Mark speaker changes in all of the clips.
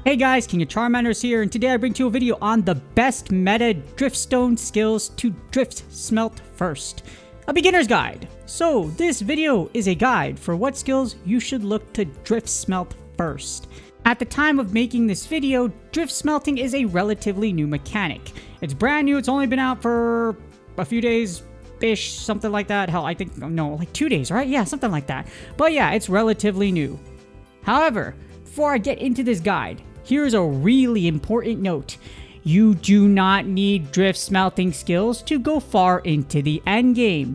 Speaker 1: Hey guys, King of Charmanders here, and today I bring to you a video on the best meta Driftstone skills to Driftsmelt first. A beginner's guide. So this video is a guide for what skills you should look to Driftsmelt first. At the time of making this video, Driftsmelting is a relatively new mechanic. It's brand new, it's only been out for a few days-ish, something like that. Hell, I think, no, like 2 days, right? Yeah, something like that. But yeah, it's relatively new. However, before I get into this guide, here's a really important note. You do not need Driftsmelting skills to go far into the endgame.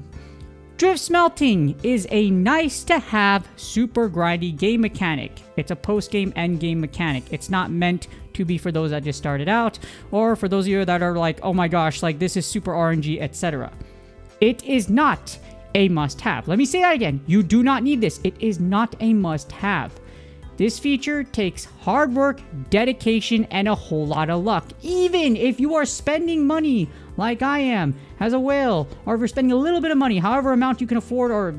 Speaker 1: Driftsmelting is a nice to have super grindy game mechanic. It's a post-game endgame mechanic. It's not meant to be for those that just started out or for those of you that are like, oh my gosh, like this is super RNG, etc. It is not a must-have. Let me say that again. You do not need this. It is not a must-have. This feature takes hard work, dedication, and a whole lot of luck. Even if you are spending money like I am as a whale, or if you're spending a little bit of money, however amount you can afford or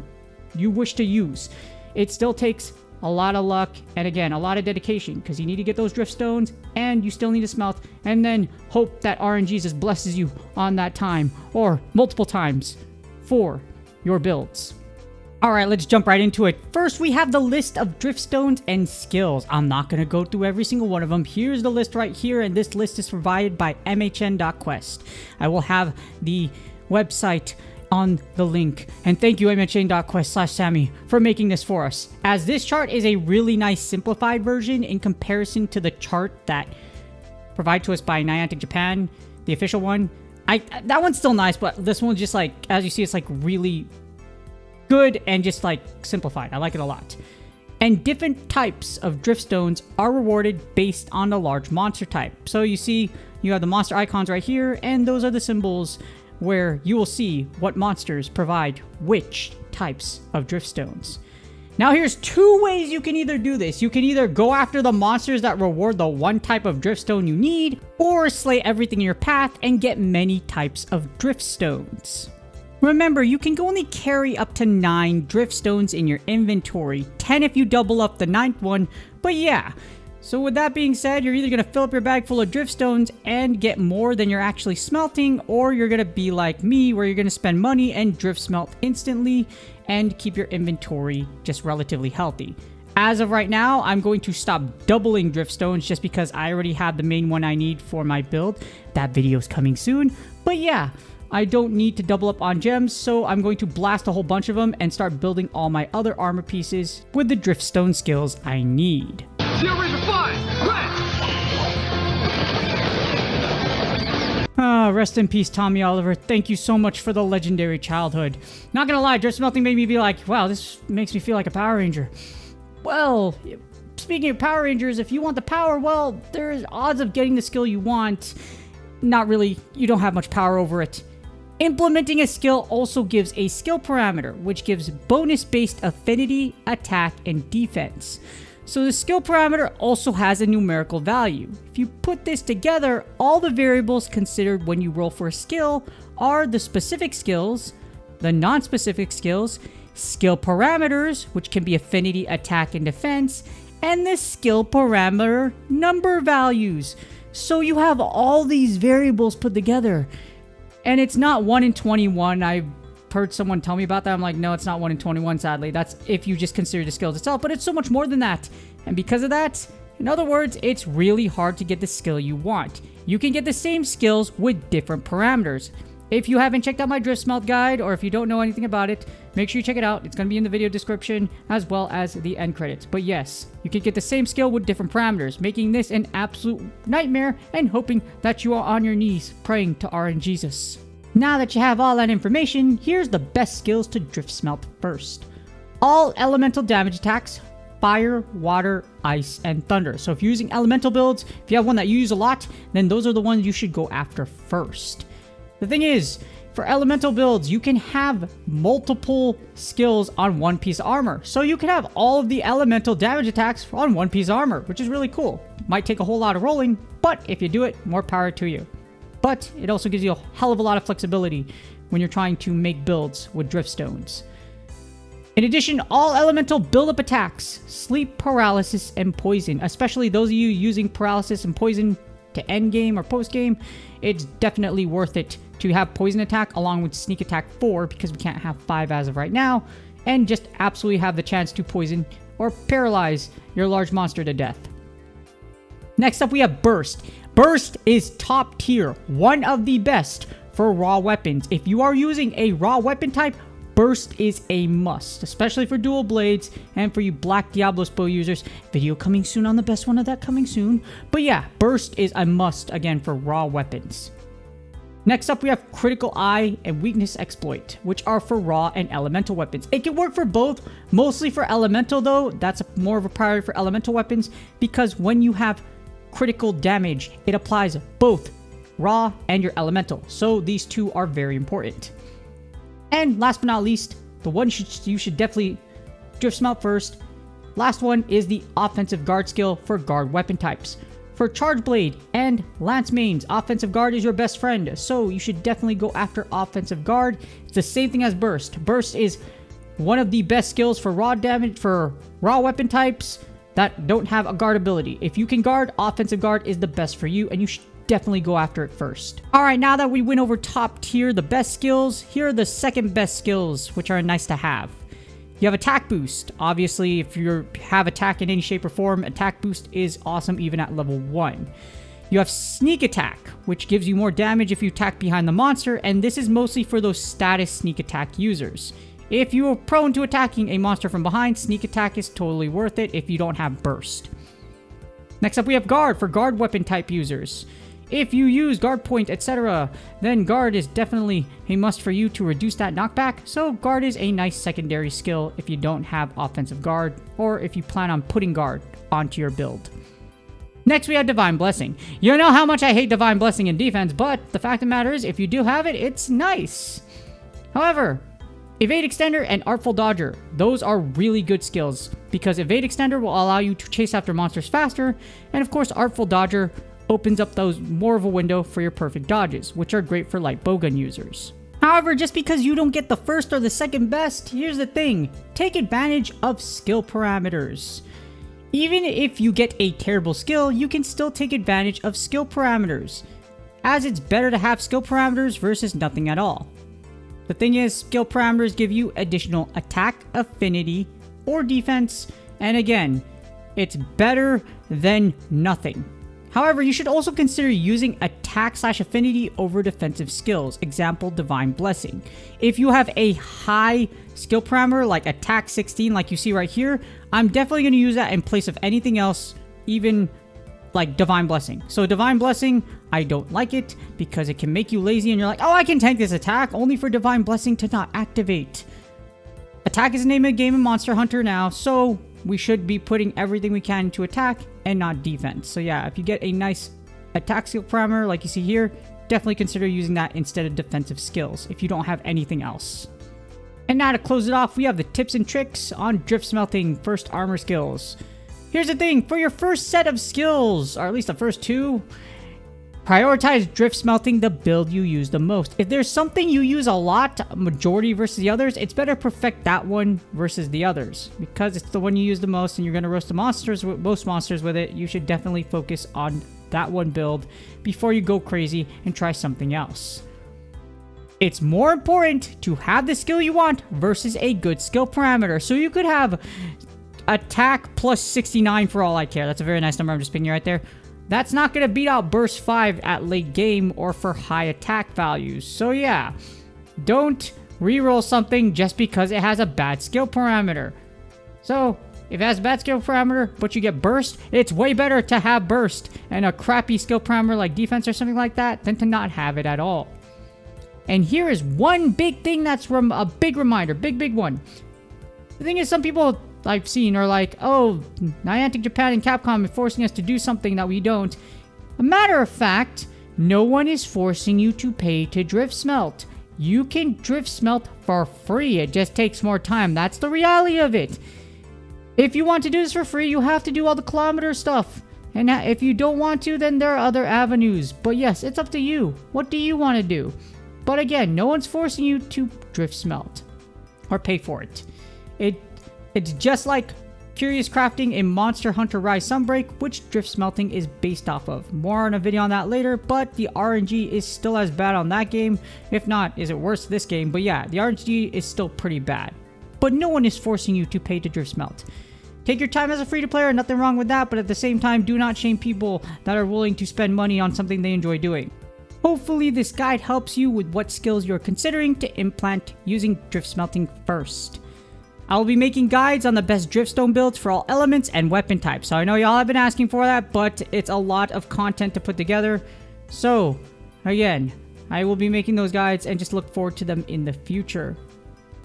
Speaker 1: you wish to use, it still takes a lot of luck and again, a lot of dedication because you need to get those Driftstones and you still need to smelt and then hope that RNG just blesses you on that time or multiple times for your builds. Alright, let's jump right into it. First, we have the list of Driftstones and skills. I'm not going to go through every single one of them. Here's the list right here, and this list is provided by mhn.quest. I will have the website on the link. And thank you, mhn.quest/Sammy, for making this for us, as this chart is a really nice simplified version in comparison to the chart that provided to us by Niantic Japan, the official one. That one's still nice, but this one just like, as you see, it's like really good and just like simplified. I like it a lot. And different types of Driftstones are rewarded based on the large monster type. So you see, you have the monster icons right here, and those are the symbols where you will see what monsters provide which types of Driftstones. Now here's two ways you can either do this. You can either go after the monsters that reward the one type of Driftstone you need, or slay everything in your path and get many types of Driftstones. Remember, you can only carry up to 9 Driftstones in your inventory, 10 if you double up the 9th one, but yeah. So with that being said, you're either going to fill up your bag full of Driftstones and get more than you're actually smelting, or you're going to be like me, where you're going to spend money and Driftsmelt instantly and keep your inventory just relatively healthy. As of right now, I'm going to stop doubling Driftstones just because I already have the main one I need for my build. That video is coming soon, but yeah. I don't need to double up on gems, so I'm going to blast a whole bunch of them and start building all my other armor pieces with the Driftstone skills I need. Rest in peace, Tommy Oliver. Thank you so much for the legendary childhood. Not gonna lie, Driftsmelting made me be like, wow, this makes me feel like a Power Ranger. Well, speaking of Power Rangers, if you want the power, well, there's odds of getting the skill you want. Not really, you don't have much power over it. Implementing a skill also gives a skill parameter, which gives bonus-based affinity, attack, and defense. So the skill parameter also has a numerical value. If you put this together, all the variables considered when you roll for a skill are the specific skills, the non-specific skills, skill parameters, which can be affinity, attack, and defense, and the skill parameter number values. So you have all these variables put together. And it's not 1 in 21. I've heard someone tell me about that. I'm like, no, it's not 1 in 21, sadly. That's if you just consider the skills itself. But it's so much more than that. And because of that, in other words, it's really hard to get the skill you want. You can get the same skills with different parameters. If you haven't checked out my Driftsmelt guide, or if you don't know anything about it, make sure you check it out. It's going to be in the video description as well as the end credits. But yes, you can get the same skill with different parameters, making this an absolute nightmare and hoping that you are on your knees praying to RNGesus. Now that you have all that information, here's the best skills to Driftsmelt first. All elemental damage attacks, fire, water, ice, and thunder. So if you're using elemental builds, if you have one that you use a lot, then those are the ones you should go after first. The thing is, for elemental builds, you can have multiple skills on one piece of armor. So you can have all of the elemental damage attacks on one piece of armor, which is really cool. Might take a whole lot of rolling, but if you do it, more power to you. But it also gives you a hell of a lot of flexibility when you're trying to make builds with Driftstones. In addition, all elemental build-up attacks, sleep, paralysis, and poison, especially those of you using paralysis and poison to endgame or postgame, it's definitely worth it to have poison attack along with sneak attack 4 because we can't have 5 as of right now, and just absolutely have the chance to poison or paralyze your large monster to death. Next up we have Burst. Burst is top tier, one of the best for raw weapons. If you are using a raw weapon type, Burst is a must, especially for dual blades and for you Black Diablo bow users. Video coming soon on the best one of that coming soon. But yeah, Burst is a must again for raw weapons. Next up we have Critical Eye and Weakness Exploit, which are for raw and elemental weapons. It can work for both, mostly for elemental though. That's more of a priority for elemental weapons because when you have critical damage, it applies both raw and your elemental. So these two are very important. And last but not least, the one you should definitely Driftsmelt first. Last one is the Offensive Guard skill for guard weapon types. For Charge Blade and Lance mains, Offensive Guard is your best friend, so you should definitely go after Offensive Guard. It's the same thing as Burst. Burst is one of the best skills for raw damage for raw weapon types that don't have a guard ability. If you can guard, Offensive Guard is the best for you, and you should definitely go after it first. Alright, now that we went over top tier, the best skills, here are the second best skills, which are nice to have. You have Attack Boost. Obviously, if you have attack in any shape or form, Attack Boost is awesome even at level 1. You have Sneak Attack, which gives you more damage if you attack behind the monster, and this is mostly for those status Sneak Attack users. If you are prone to attacking a monster from behind, Sneak Attack is totally worth it if you don't have Burst. Next up we have Guard for guard weapon type users. If you use guard point, etc., then guard is definitely a must for you to reduce that knockback, so guard is a nice secondary skill if you don't have offensive guard, or if you plan on putting guard onto your build. Next we have Divine Blessing. You know how much I hate Divine Blessing in defense, but the fact of the matter is, if you do have it, it's nice. However, Evade Extender and Artful Dodger, those are really good skills, because Evade Extender will allow you to chase after monsters faster, and of course Artful Dodger opens up those more of a window for your perfect dodges, which are great for light bowgun users. However, just because you don't get the first or the second best, here's the thing, take advantage of skill parameters. Even if you get a terrible skill, you can still take advantage of skill parameters, as it's better to have skill parameters versus nothing at all. The thing is, skill parameters give you additional attack, affinity, or defense, and again, it's better than nothing. However, you should also consider using attack/affinity over defensive skills, example Divine Blessing. If you have a high skill parameter like attack 16 like you see right here, I'm definitely going to use that in place of anything else, even like Divine Blessing. So Divine Blessing, I don't like it because it can make you lazy and you're like, oh, I can tank this attack, only for Divine Blessing to not activate. Attack is the name of the game in Monster Hunter now, so we should be putting everything we can into attack and not defense. So yeah, if you get a nice attack skill parameter like you see here, definitely consider using that instead of defensive skills if you don't have anything else. And now to close it off, we have the tips and tricks on Driftsmelting first armor skills. Here's the thing, for your first set of skills, or at least the first two, prioritize Driftsmelting the build you use the most. If there's something you use a lot, majority versus the others, it's better perfect that one versus the others. Because it's the one you use the most and you're going to roast the monsters, most monsters with it, you should definitely focus on that one build before you go crazy and try something else. It's more important to have the skill you want versus a good skill parameter. So you could have attack plus 69 for all I care. That's a very nice number I'm just picking right there. That's not going to beat out Burst 5 at late game or for high attack values. So yeah, don't reroll something just because it has a bad skill parameter. So if it has a bad skill parameter, but you get Burst, it's way better to have Burst and a crappy skill parameter like defense or something like that than to not have it at all. And here is one big thing that's a big reminder, big one. The thing is, some people I've seen are like, oh, Niantic Japan and Capcom are forcing us to do something that we don't. A matter of fact, no one is forcing you to pay to Driftsmelt. You can Driftsmelt for free. It just takes more time. That's the reality of it. If you want to do this for free, you have to do all the kilometer stuff. And if you don't want to, then there are other avenues. But yes, it's up to you. What do you want to do? But again, no one's forcing you to Driftsmelt or pay for it. It's just like Curious Crafting in Monster Hunter Rise Sunbreak, which Driftsmelting is based off of. More on a video on that later, but the RNG is still as bad on that game. If not, is it worse this game? But yeah, the RNG is still pretty bad. But no one is forcing you to pay to Driftsmelt. Take your time as a free-to-player, nothing wrong with that, but at the same time, do not shame people that are willing to spend money on something they enjoy doing. Hopefully this guide helps you with what skills you're considering to implant using Driftsmelting first. I will be making guides on the best Driftstone builds for all elements and weapon types. So I know y'all have been asking for that, but it's a lot of content to put together. So again, I will be making those guides and just look forward to them in the future.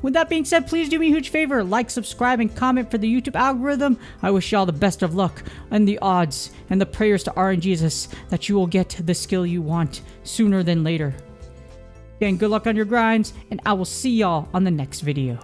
Speaker 1: With that being said, please do me a huge favor, like, subscribe, and comment for the YouTube algorithm. I wish y'all the best of luck and the odds and the prayers to RNGesus that you will get the skill you want sooner than later. Again, good luck on your grinds, and I will see y'all on the next video.